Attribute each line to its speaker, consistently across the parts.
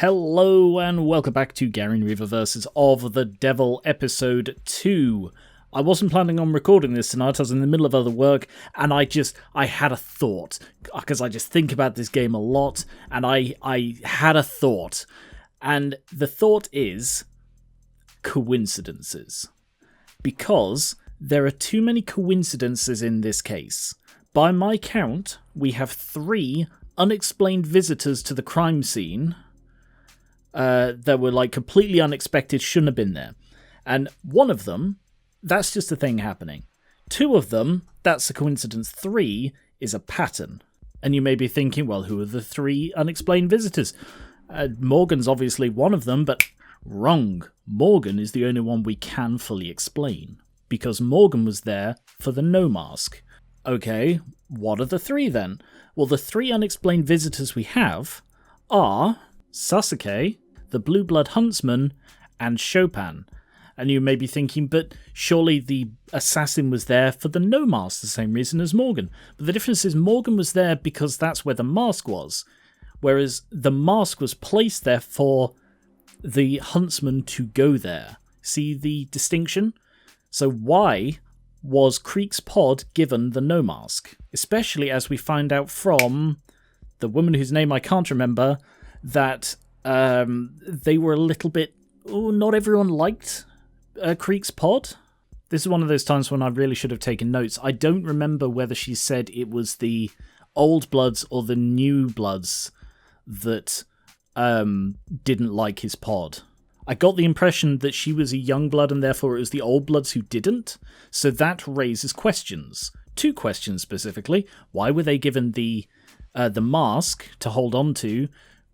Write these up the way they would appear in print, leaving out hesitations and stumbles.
Speaker 1: Hello and welcome back to Gary and Reaver Versus of the Devil episode 2. I wasn't planning on recording this tonight, I was in the middle of other work, and I had a thought, because I just think about this game a lot, and I had a thought, and the thought is coincidences. Because there are too many coincidences in this case. By my count, we have 3 unexplained visitors to the crime scene that were like completely unexpected, shouldn't have been there. And one of them, that's just a thing happening. 2 of them, that's a coincidence. 3 is a pattern. And you may be thinking, well, who are the 3 unexplained visitors? Morgan's obviously one of them, but wrong. Morgan is the only one we can fully explain. Because Morgan was there for the no mask. Okay, what are the 3 then? Well, the 3 unexplained visitors we have are Sasuke, the Blue Blood Huntsman, and Chopin. And you may be thinking, but surely the assassin was there for the no mask, the same reason as Morgan. But the difference is Morgan was there because that's where the mask was, whereas the mask was placed there for the huntsman to go there. See the distinction? So why was Creek's pod given the no mask? Especially as we find out from the woman whose name I can't remember, that they were a little bit... not everyone liked Creek's pod. This is one of those times when I really should have taken notes. I don't remember whether she said it was the old bloods or the new bloods that didn't like his pod. I got the impression that she was a young blood and therefore it was the old bloods who didn't. So that raises questions. 2 questions specifically. Why were they given the mask to hold on to?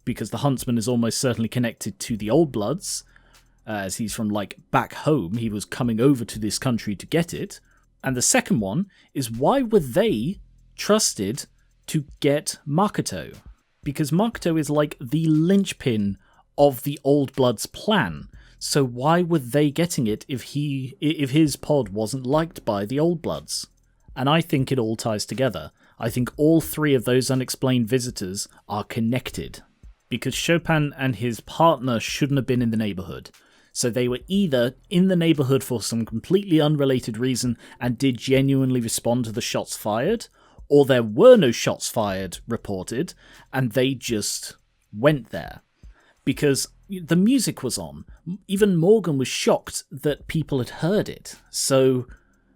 Speaker 1: Because the huntsman is almost certainly connected to the old bloods, as he's from, like, back home. He was coming over to this country to get it. And the second one is, why were they trusted to get Makoto? Because Makoto is, like, the linchpin of the old bloods' plan. So why were they getting it if his pod wasn't liked by the old bloods? And I think it all ties together. I think all 3 of those unexplained visitors are connected. Because Chopin and his partner shouldn't have been in the neighborhood. So they were either in the neighborhood for some completely unrelated reason and did genuinely respond to the shots fired, or there were no shots fired reported, and they just went there. Because the music was on. Even Morgan was shocked that people had heard it. So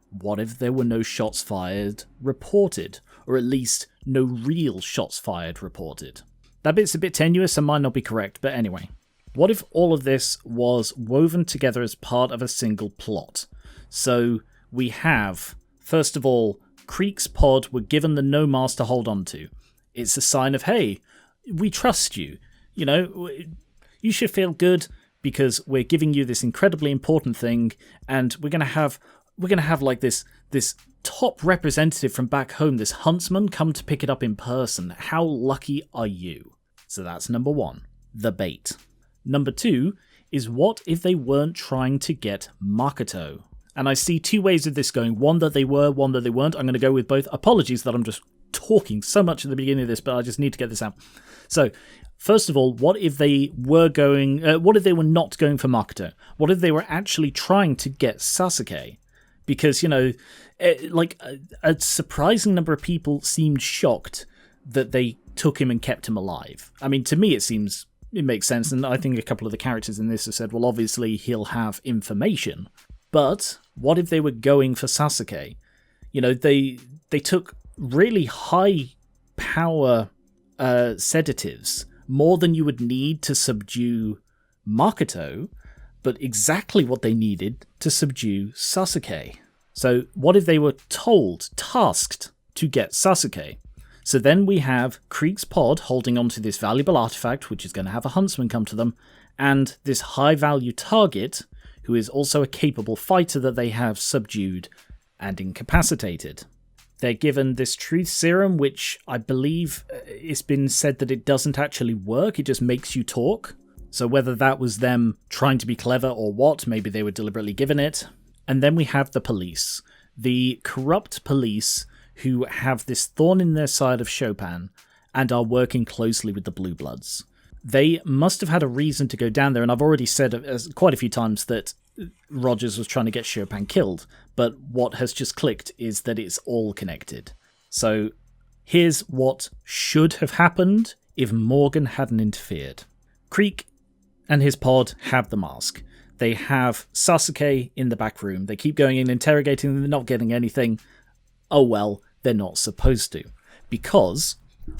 Speaker 1: what if there were no shots fired reported? Or at least no real shots fired reported? That bit's a bit tenuous and might not be correct, but anyway. What if all of this was woven together as part of a single plot? So we have, first of all, Creek's pod were given the no mask to hold on to. It's a sign of, hey, we trust you. You know, you should feel good because we're giving you this incredibly important thing, and we're gonna have like this top representative from back home, this huntsman, come to pick it up in person. How lucky are you? So that's number 1, the bait. Number 2 is, what if they weren't trying to get Makoto? And I see 2 ways of this going. One that they were, one that they weren't. I'm going to go with both. Apologies that I'm just talking so much at the beginning of this, but I just need to get this out. So, first of all, what if they were what if they were not going for Makoto? What if they were actually trying to get Sasuke? Because, you know, a surprising number of people seemed shocked that they took him and kept him alive. I mean, to me, it makes sense, and I think a couple of the characters in this have said, well, obviously he'll have information. But what if they were going for Sasuke? You know, they took really high power sedatives, more than you would need to subdue Makoto, but exactly what they needed to subdue Sasuke. So what if they were tasked to get Sasuke? So then we have Creek's pod holding onto this valuable artifact, which is going to have a huntsman come to them, and this high-value target, who is also a capable fighter that they have subdued and incapacitated. They're given this truth serum, which I believe it's been said that it doesn't actually work, it just makes you talk. So whether that was them trying to be clever or what, maybe they were deliberately given it. And then we have the police. The corrupt police who have this thorn in their side of Chopin and are working closely with the Blue Bloods. They must have had a reason to go down there, and I've already said quite a few times that Rogers was trying to get Chopin killed, but what has just clicked is that it's all connected. So here's what should have happened if Morgan hadn't interfered. Creek and his pod have the mask. They have Sasuke in the back room. They keep going in, interrogating them, they're not getting anything. Oh well, they're not supposed to. Because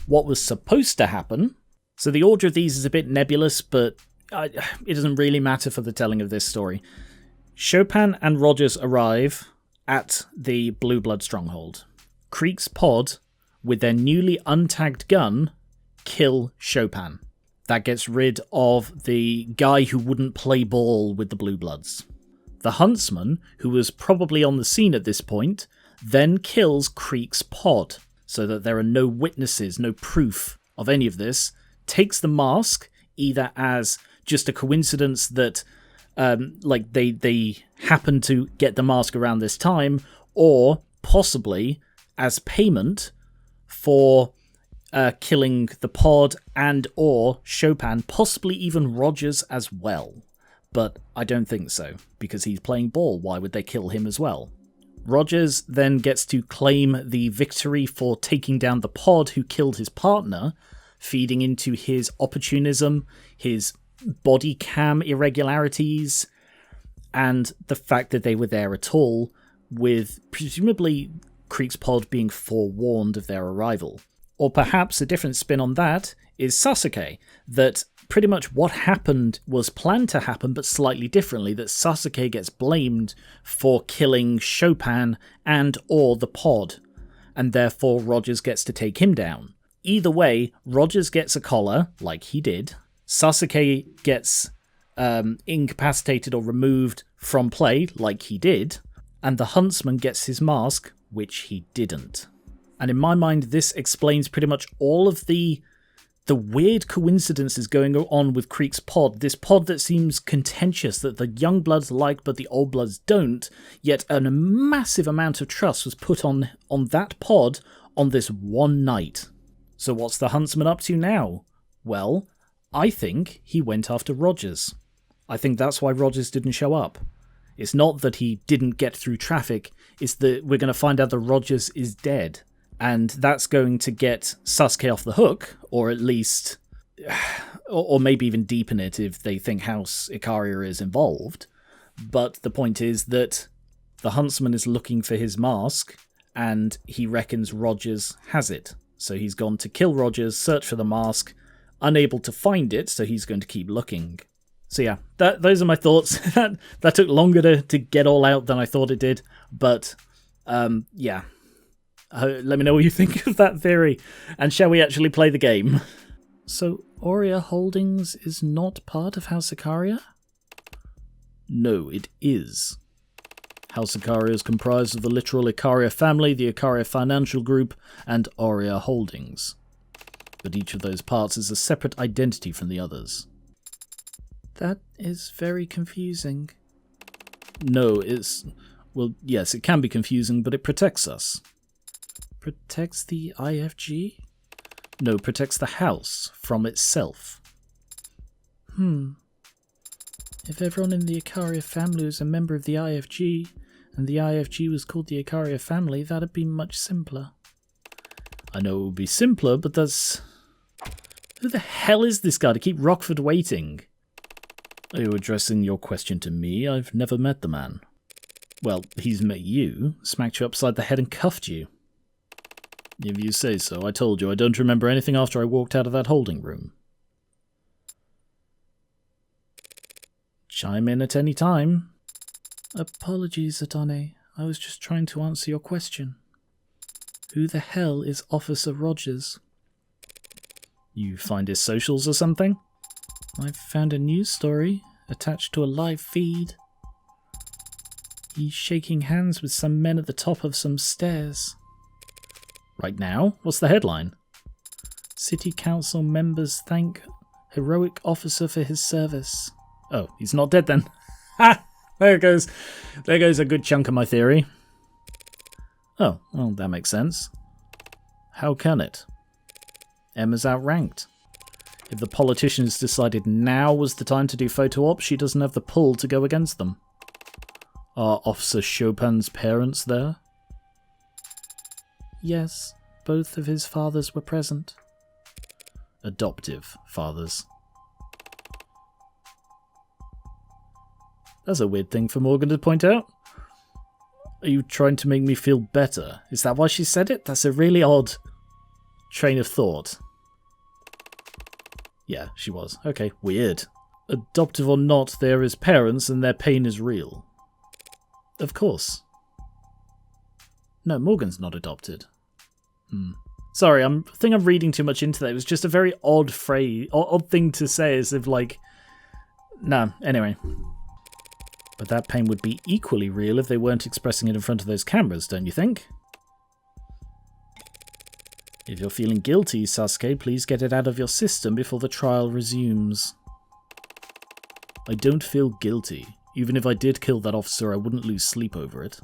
Speaker 1: what was supposed to happen... So the order of these is a bit nebulous, but it doesn't really matter for the telling of this story. Chopin and Rogers arrive at the Blue Blood stronghold. Creek's pod, with their newly untagged gun, kill Chopin. That gets rid of the guy who wouldn't play ball with the Blue Bloods. The huntsman, who was probably on the scene at this point, then kills Creek's pod, so that there are no witnesses, no proof of any of this, takes the mask, either as just a coincidence that they happen to get the mask around this time, or possibly as payment for killing the pod and or Chopin, possibly even Rogers as well. But I don't think so, because he's playing ball. Why would they kill him as well? Rogers then gets to claim the victory for taking down the pod who killed his partner, feeding into his opportunism, his body cam irregularities, and the fact that they were there at all, with presumably Creek's pod being forewarned of their arrival. Or perhaps a different spin on that is Sasuke, that pretty much what happened was planned to happen, but slightly differently, that Sasuke gets blamed for killing Chopin and or the pod, and therefore Rogers gets to take him down. Either way, Rogers gets a collar, like he did, Sasuke gets incapacitated or removed from play, like he did, and the huntsman gets his mask, which he didn't. And in my mind, this explains pretty much all of the weird coincidences going on with Creek's pod, this pod that seems contentious, that the young bloods like but the old bloods don't, yet a massive amount of trust was put on that pod on this one night. So what's the huntsman up to now? Well, I think he went after Rogers. I think that's why Rogers didn't show up. It's not that he didn't get through traffic, it's that we're going to find out that Rogers is dead. And that's going to get Sasuke off the hook, or at least, or maybe even deepen it if they think House Ikaria is involved. But the point is that the huntsman is looking for his mask, and he reckons Rogers has it. So he's gone to kill Rogers, search for the mask, unable to find it, so he's going to keep looking. So yeah, those are my thoughts. that took longer to get all out than I thought it did, but yeah. Let me know what you think of that theory, and shall we actually play the game? So, Aurea Holdings is not part of House Ikaria? No, it is. House Ikaria is comprised of the literal Ikaria family, the Ikaria Financial Group, and Aurea Holdings. But each of those parts is a separate identity from the others. That is very confusing. No, well, yes, it can be confusing, but it protects us. Protects the IFG? No, protects the house from itself. If everyone in the Ikaria family was a member of the IFG, and the IFG was called the Ikaria family, that'd be much simpler. I know it would be simpler, but that's... Who the hell is this guy to keep Rockford waiting? Are you addressing your question to me? I've never met the man. Well, he's met you, smacked you upside the head and cuffed you. If you say so, I told you I don't remember anything after I walked out of that holding room. Chime in at any time. Apologies, Adone. I was just trying to answer your question. Who the hell is Officer Rogers? You find his socials or something? I've found a news story attached to a live feed. He's shaking hands with some men at the top of some stairs. Right now? What's the headline? City Council members thank heroic officer for his service. Oh, he's not dead then. Ha! There goes a good chunk of my theory. Oh, well, that makes sense. How can it? Emma's outranked. If the politicians decided now was the time to do photo ops, she doesn't have the pull to go against them. Are Officer Chopin's parents there? Yes, both of his fathers were present. Adoptive fathers. That's a weird thing for Morgan to point out. Are you trying to make me feel better? Is that why she said it? That's a really odd train of thought. Yeah, she was. Okay, weird. Adoptive or not, they are his parents and their pain is real. Of course. No, Morgan's not adopted. Sorry, I think I'm reading too much into that. It was just a very odd phrase, odd thing to say, as if like... No, anyway. But that pain would be equally real if they weren't expressing it in front of those cameras, don't you think? If you're feeling guilty, Sasuke, please get it out of your system before the trial resumes. I don't feel guilty. Even if I did kill that officer, I wouldn't lose sleep over it.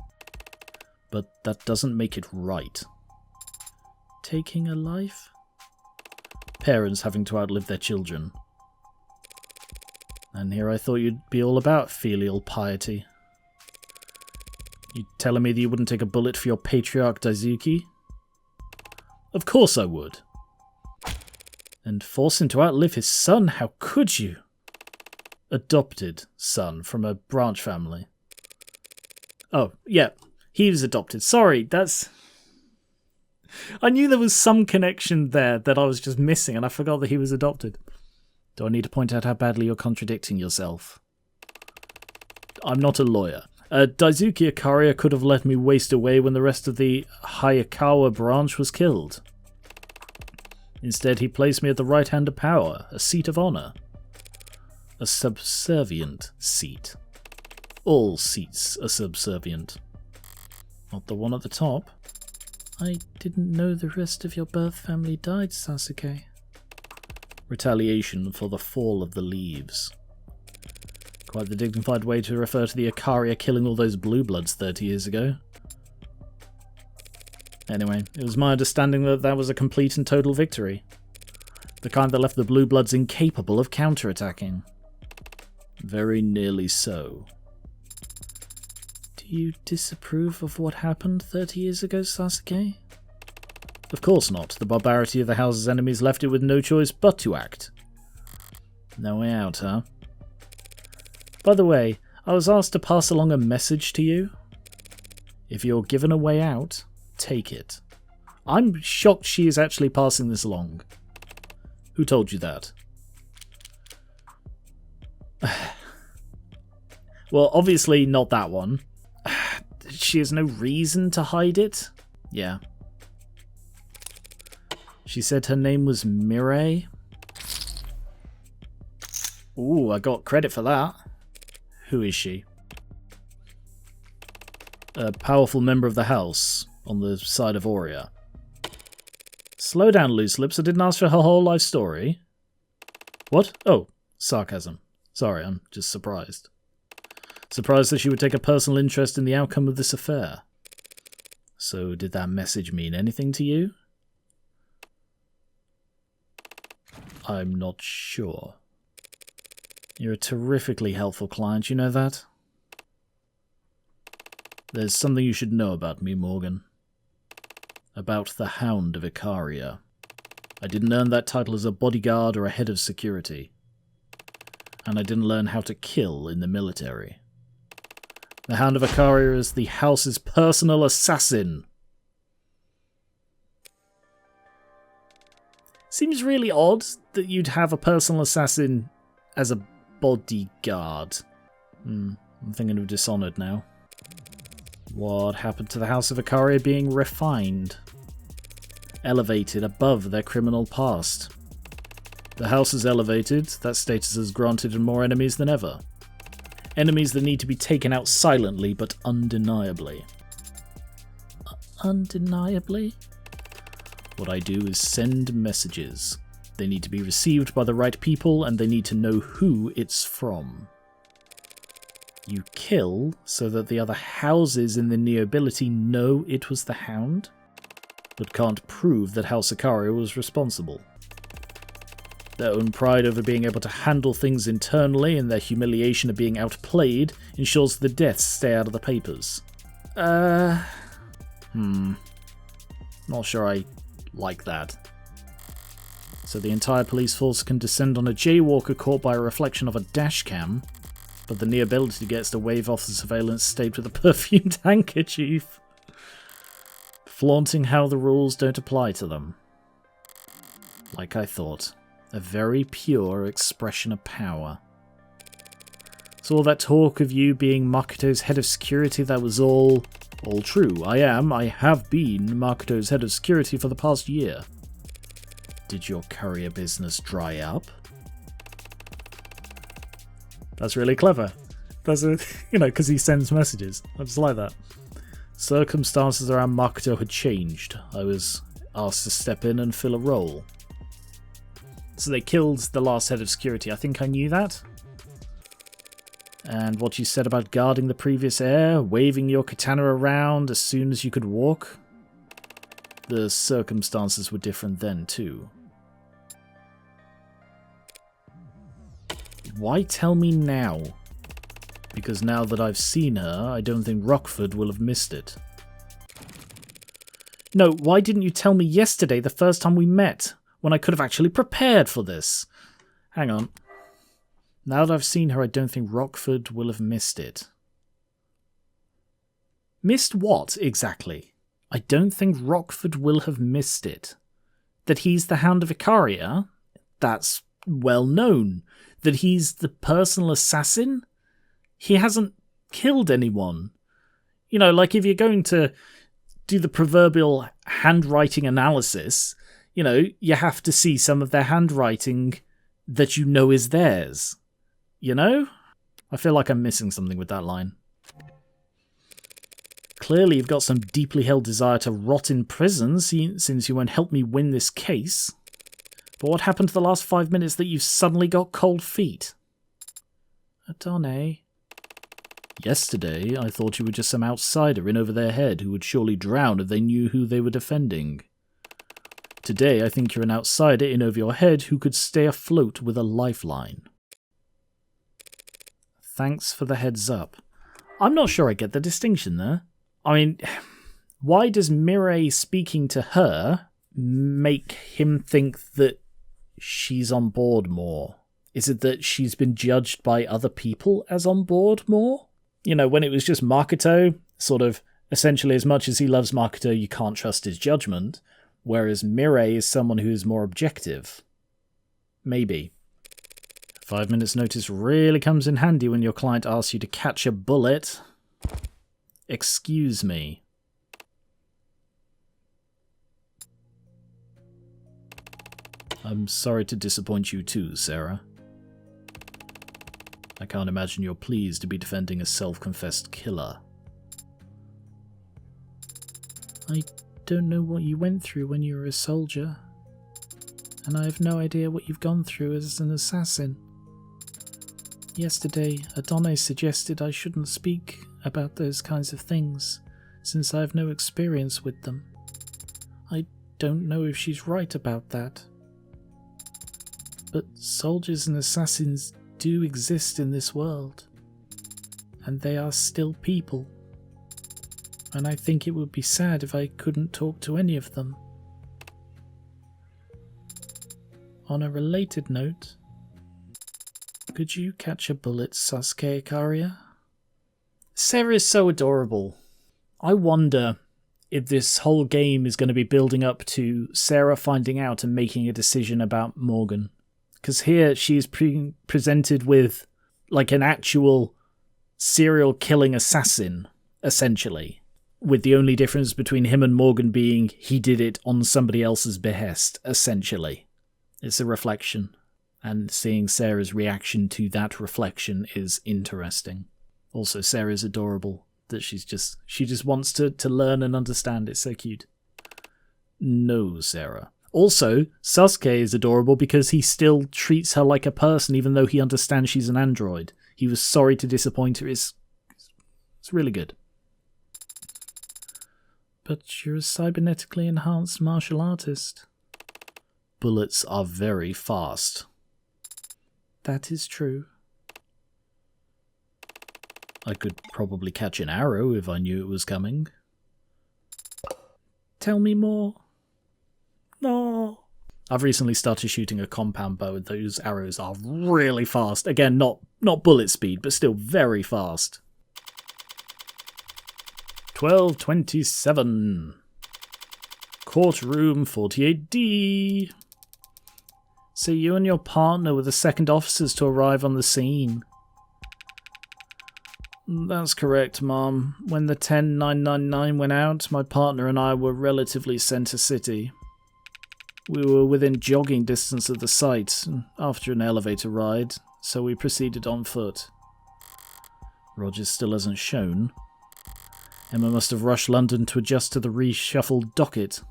Speaker 1: But that doesn't make it right. Taking a life? Parents having to outlive their children. And here I thought you'd be all about filial piety. You telling me that you wouldn't take a bullet for your patriarch Daisuke? Of course I would. And force him to outlive his son? How could you? Adopted son from a branch family. Oh, yeah. He was adopted. Sorry, that's... I knew there was some connection there that I was just missing, and I forgot that he was adopted. Do I need to point out how badly you're contradicting yourself? I'm not a lawyer. Daisuke Ikaria could have let me waste away when the rest of the Hayakawa branch was killed. Instead, he placed me at the right hand of power, a seat of honor. A subservient seat. All seats are subservient. Not the one at the top. I didn't know the rest of your birth family died, Sasuke. Retaliation for the fall of the leaves. Quite the dignified way to refer to the Ikaria killing all those blue bloods 30 years ago. Anyway, it was my understanding that that was a complete and total victory. The kind that left the blue bloods incapable of counterattacking. Very nearly so. Do you disapprove of what happened 30 years ago, Sasuke? Of course not. The barbarity of the house's enemies left it with no choice but to act. No way out, huh? By the way, I was asked to pass along a message to you. If you're given a way out, take it. I'm shocked she is actually passing this along. Who told you that? Well, obviously not that one. She has no reason to hide it? Yeah. She said her name was Mirai. Ooh, I got credit for that. Who is she? A powerful member of the house on the side of Aurea. Slow down, loose lips. I didn't ask for her whole life story. What? Oh, sarcasm. Sorry, I'm just surprised. Surprised that she would take a personal interest in the outcome of this affair. So, did that message mean anything to you? I'm not sure. You're a terrifically helpful client, you know that? There's something you should know about me, Morgan. About the Hound of Ikaria. I didn't earn that title as a bodyguard or a head of security. And I didn't learn how to kill in the military. The Hound of Ikaria is the house's personal assassin. Seems really odd that you'd have a personal assassin as a bodyguard. I'm thinking of Dishonored now. What happened to the House of Ikaria being refined? Elevated above their criminal past. The house is elevated, that status is granted and more enemies than ever. Enemies that need to be taken out silently but undeniably. Undeniably? What I do is send messages. They need to be received by the right people and they need to know who it's from. You kill so that the other houses in the nobility know it was the Hound, but can't prove that House Ikaria was responsible. Their own pride over being able to handle things internally and their humiliation of being outplayed ensures the deaths stay out of the papers. Not sure I like that. So the entire police force can descend on a jaywalker caught by a reflection of a dashcam, but the near ability gets to wave off the surveillance state with a perfumed handkerchief, flaunting how the rules don't apply to them. Like I thought, a very pure expression of power. So all that talk of you being Makoto's head of security, that was all true. I have been Makoto's head of security for the past year. Did your courier business dry up? That's really clever. That's because he sends messages. I just like that. Circumstances around Makoto had changed. I was asked to step in and fill a role. So they killed the last head of security. I think I knew that. And what you said about guarding the previous heir, waving your katana around as soon as you could walk. The circumstances were different then too. Why tell me now? Because now that I've seen her, I don't think Rockford will have missed it. No, why didn't you tell me yesterday, the first time we met, when I could have actually prepared for this? Hang on. Now that I've seen her, I don't think Rockford will have missed it. Missed what, exactly? I don't think Rockford will have missed it. That he's the Hound of Icaria? That's well known. That he's the personal assassin? He hasn't killed anyone. Like if you're going to do the proverbial handwriting analysis, you have to see some of their handwriting that is theirs. I feel like I'm missing something with that line. Clearly you've got some deeply held desire to rot in prison since you won't help me win this case. But what happened to the last 5 minutes that you've suddenly got cold feet? Adone. Yesterday, I thought you were just some outsider in over their head who would surely drown if they knew who they were defending. Today, I think you're an outsider in over your head who could stay afloat with a lifeline. Thanks for the heads up. I'm not sure I get the distinction there. I mean, why does Mireille speaking to her make him think that she's on board more? Is it that she's been judged by other people as on board more? When it was just Makoto, sort of essentially as much as he loves Makoto, you can't trust his judgment, whereas Mireille is someone who is more objective. Maybe. 5 minutes notice really comes in handy when your client asks you to catch a bullet. Excuse me. I'm sorry to disappoint you too, Sarah. I can't imagine you're pleased to be defending a self-confessed killer. I don't know what you went through when you were a soldier, and I have no idea what you've gone through as an assassin. Yesterday, Adone suggested I shouldn't speak about those kinds of things, since I have no experience with them. I don't know if she's right about that. But soldiers and assassins do exist in this world, and they are still people. And I think it would be sad if I couldn't talk to any of them. On a related note, could you catch a bullet, Sasuke Ikaria? Sarah is so adorable. I wonder if this whole game is going to be building up to Sarah finding out and making a decision about Morgan. Because here she is presented with like an actual serial killing assassin, essentially. With the only difference between him and Morgan being he did it on somebody else's behest, essentially. It's a reflection. And seeing Sarah's reaction to that reflection is interesting. Also, Sarah's adorable. That she just wants to learn and understand. It's so cute. No, Sarah. Also, Sasuke is adorable because he still treats her like a person even though he understands she's an android. He was sorry to disappoint her. It's really good. But you're a cybernetically enhanced martial artist. Bullets are very fast. That is true. I could probably catch an arrow if I knew it was coming. Tell me more. No. I've recently started shooting a compound bow, and those arrows are really fast. Again, not bullet speed, but still very fast. 12:27. Courtroom 48D. So you and your partner were the second officers to arrive on the scene. That's correct, Mom. When the 10999 went out, my partner and I were relatively Center City. We were within jogging distance of the site after an elevator ride, so we proceeded on foot. Rogers still hasn't shown. Emma must have rushed London to adjust to the reshuffled docket.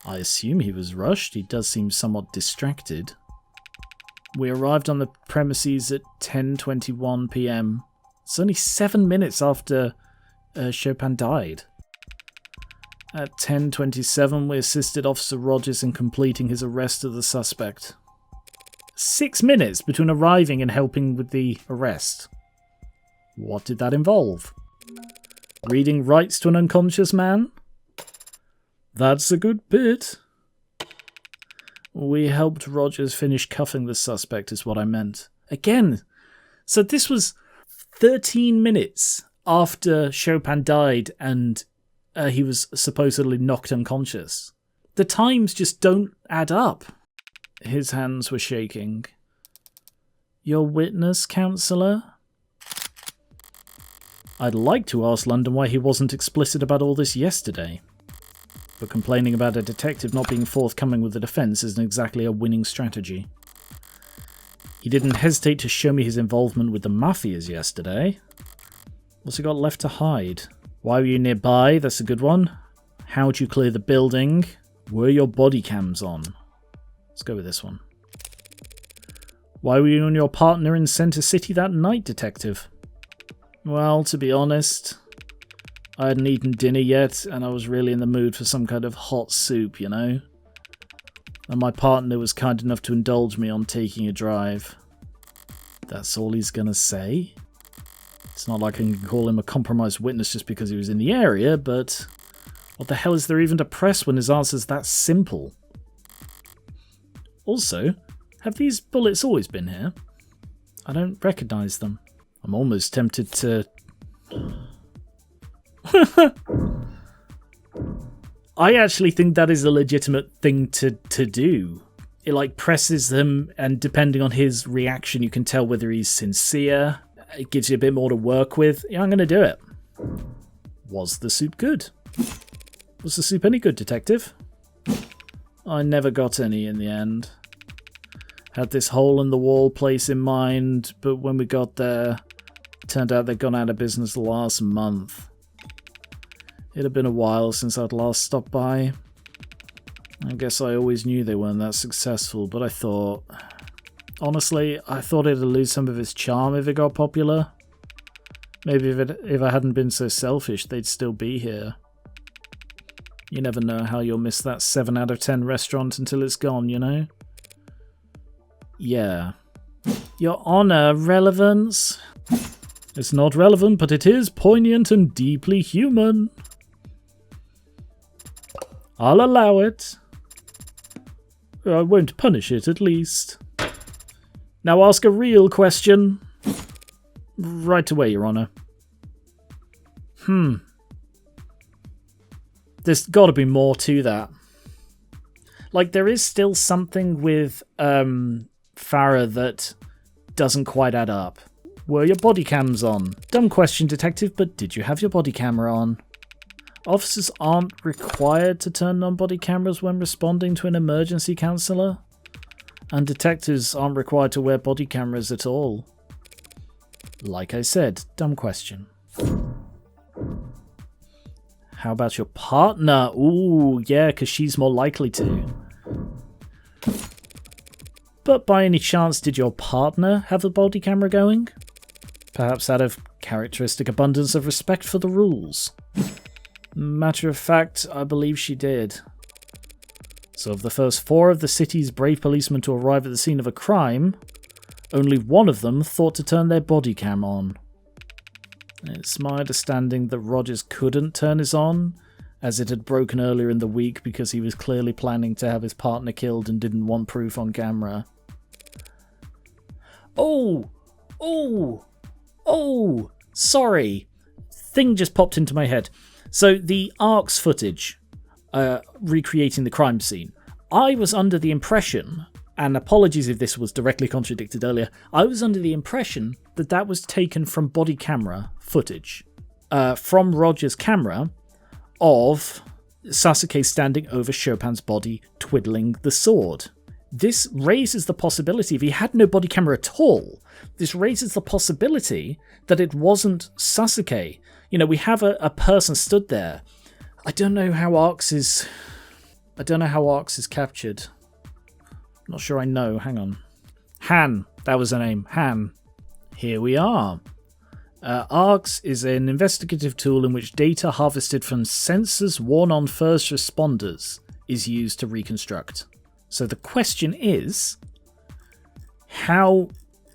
Speaker 1: I assume he was rushed. He does seem somewhat distracted. We arrived on the premises at 10:21 p.m. It's only 7 minutes after Chopin died. At 10:27, we assisted Officer Rogers in completing his arrest of the suspect. 6 minutes between arriving and helping with the arrest. What did that involve? Reading rights to an unconscious man? That's a good bit. We helped Rogers finish cuffing the suspect is what I meant. Again, so this was 13 minutes after Chopin died and he was supposedly knocked unconscious. The times just don't add up. His hands were shaking. Your witness, counsellor? I'd like to ask London why he wasn't explicit about all this yesterday. But complaining about a detective not being forthcoming with the defence isn't exactly a winning strategy. He didn't hesitate to show me his involvement with the mafias yesterday. What's he got left to hide? Why were you nearby? That's a good one. How'd you clear the building? Were your body cams on? Let's go with this one. Why were you and your partner in Center City that night, detective? Well, to be honest, I hadn't eaten dinner yet, and I was really in the mood for some kind of hot soup, you know? And my partner was kind enough to indulge me on taking a drive. That's all he's gonna say? It's not like I can call him a compromised witness just because he was in the area, but what the hell is there even to press when his answer's that simple? Also, have these bullets always been here? I don't recognise them. I'm almost tempted to... I actually think that is a legitimate thing to do. It like presses them, and depending on his reaction you can tell whether he's sincere. It gives you a bit more to work with. Yeah, I'm going to do it. Was the soup good? Was the soup any good, detective? I never got any in the end. Had this hole-in-the-wall place in mind, but when we got there, it turned out they'd gone out of business last month. It had been a while since I'd last stopped by. I guess I always knew they weren't that successful, but I thought... Honestly, I thought it'd lose some of its charm if it got popular. Maybe if I hadn't been so selfish, they'd still be here. You never know how you'll miss that 7 out of 10 restaurant until it's gone, you know? Yeah. Your Honor, relevance? It's not relevant, but it is poignant and deeply human. I'll allow it. I won't punish it, at least. Now ask a real question. Right away, Your Honor. There's got to be more to that. Like, there is still something with Farah that doesn't quite add up. Were your body cams on? Dumb question, detective, but did you have your body camera on? Officers aren't required to turn on body cameras when responding to an emergency, counsellor. And detectives aren't required to wear body cameras at all. Like I said, dumb question. How about your partner? Ooh, yeah, because she's more likely to. But by any chance, did your partner have a body camera going? Perhaps out of characteristic abundance of respect for the rules. Matter of fact, I believe she did. So of the first 4 of the city's brave policemen to arrive at the scene of a crime, only one of them thought to turn their body cam on. It's my understanding that Rogers couldn't turn his on, as it had broken earlier in the week because he was clearly planning to have his partner killed and didn't want proof on camera. Oh! Sorry. Thing just popped into my head. So the ARC's footage, recreating the crime scene. I was under the impression, and apologies if this was directly contradicted earlier, I was under the impression that that was taken from body camera footage. From Roger's camera of Sasuke standing over Chopin's body, twiddling the sword. This raises the possibility, if he had no body camera at all, this raises the possibility that it wasn't Sasuke. You know, we have a person stood there. I don't know how Arx is captured. I'm not sure I know. Hang on. Han. That was her name. Han. Here we are. ARCS is an investigative tool in which data harvested from sensors worn on first responders is used to reconstruct. So the question is, how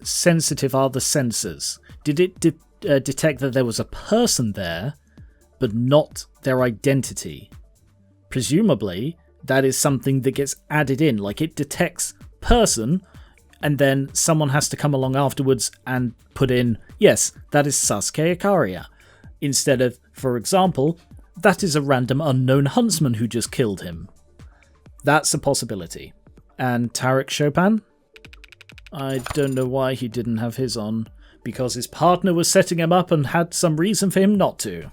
Speaker 1: sensitive are the sensors? Did it detect that there was a person there, but not their identity? Presumably, that is something that gets added in, like it detects person, and then someone has to come along afterwards and put in, yes, that is Sasuke Ikaria. Instead of, for example, that is a random unknown huntsman who just killed him. That's a possibility. And Tarek Chopin? I don't know why he didn't have his on. Because his partner was setting him up and had some reason for him not to.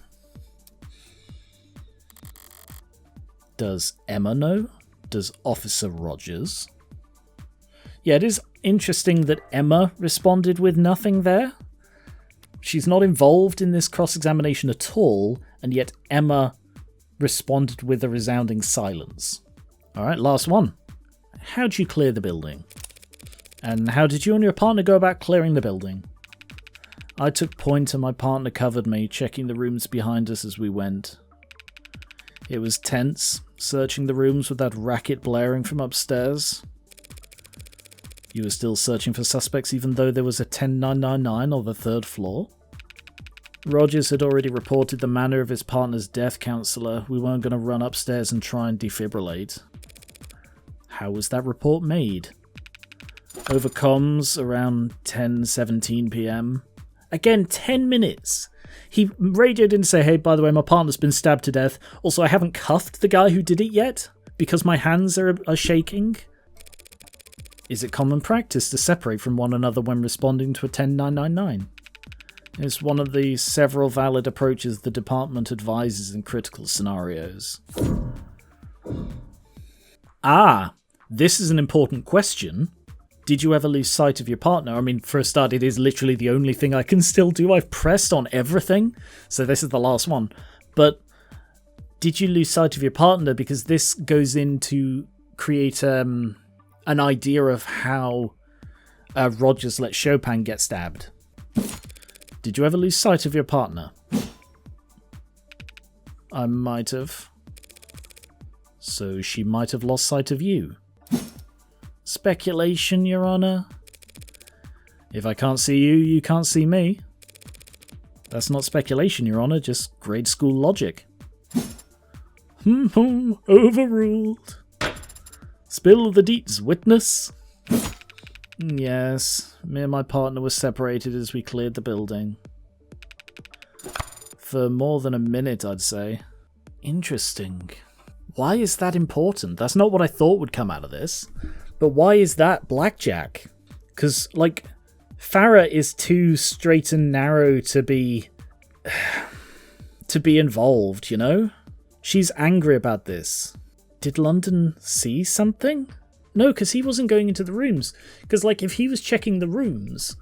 Speaker 1: Does Emma know? Does Officer Rogers? Yeah, it is interesting that Emma responded with nothing there. She's not involved in this cross-examination at all, and yet Emma responded with a resounding silence. Alright, last one. How'd you clear the building? And how did you and your partner go about clearing the building? I took point and my partner covered me, checking the rooms behind us as we went. It was tense, searching the rooms with that racket blaring from upstairs. You were still searching for suspects even though there was a 10999 on the 3rd floor? Rogers had already reported the manner of his partner's death, Counselor. We weren't going to run upstairs and try and defibrillate. How was that report made? Over comms around 10:17 p.m. Again, 10 minutes. He radioed in to say, hey, by the way, my partner's been stabbed to death. Also, I haven't cuffed the guy who did it yet because my hands are shaking. Is it common practice to separate from one another when responding to a 10999? It's one of the several valid approaches the department advises in critical scenarios. Ah, this is an important question. Did you ever lose sight of your partner? I mean, for a start, it is literally the only thing I can still do. I've pressed on everything, so this is the last one. But did you lose sight of your partner? Because this goes in to create an idea of how Rogers let Chopin get stabbed. Did you ever lose sight of your partner? I might have. So she might have lost sight of you. Speculation, Your Honor. If I can't see you, you can't see me. That's not speculation, Your Honor, just grade school logic. Overruled. Spill the deets, witness. Yes, me and my partner were separated as we cleared the building. For more than a minute, I'd say. Interesting. Why is that important? That's not what I thought would come out of this. But why is that blackjack? Because, like, Farah is too straight and narrow to be involved, you know? She's angry about this. Did London see something? No, because he wasn't going into the rooms. Because, like, if he was checking the rooms,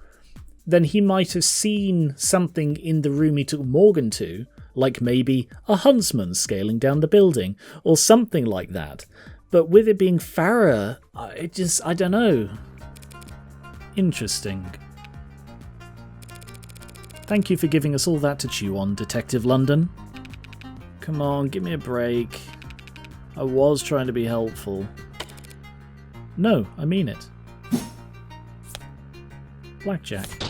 Speaker 1: then he might have seen something in the room he took Morgan to, like maybe a huntsman scaling down the building, or something like that. But with it being Farah, I don't know. Interesting. Thank you for giving us all that to chew on, Detective London. Come on, give me a break. I was trying to be helpful. No, I mean it. Blackjack.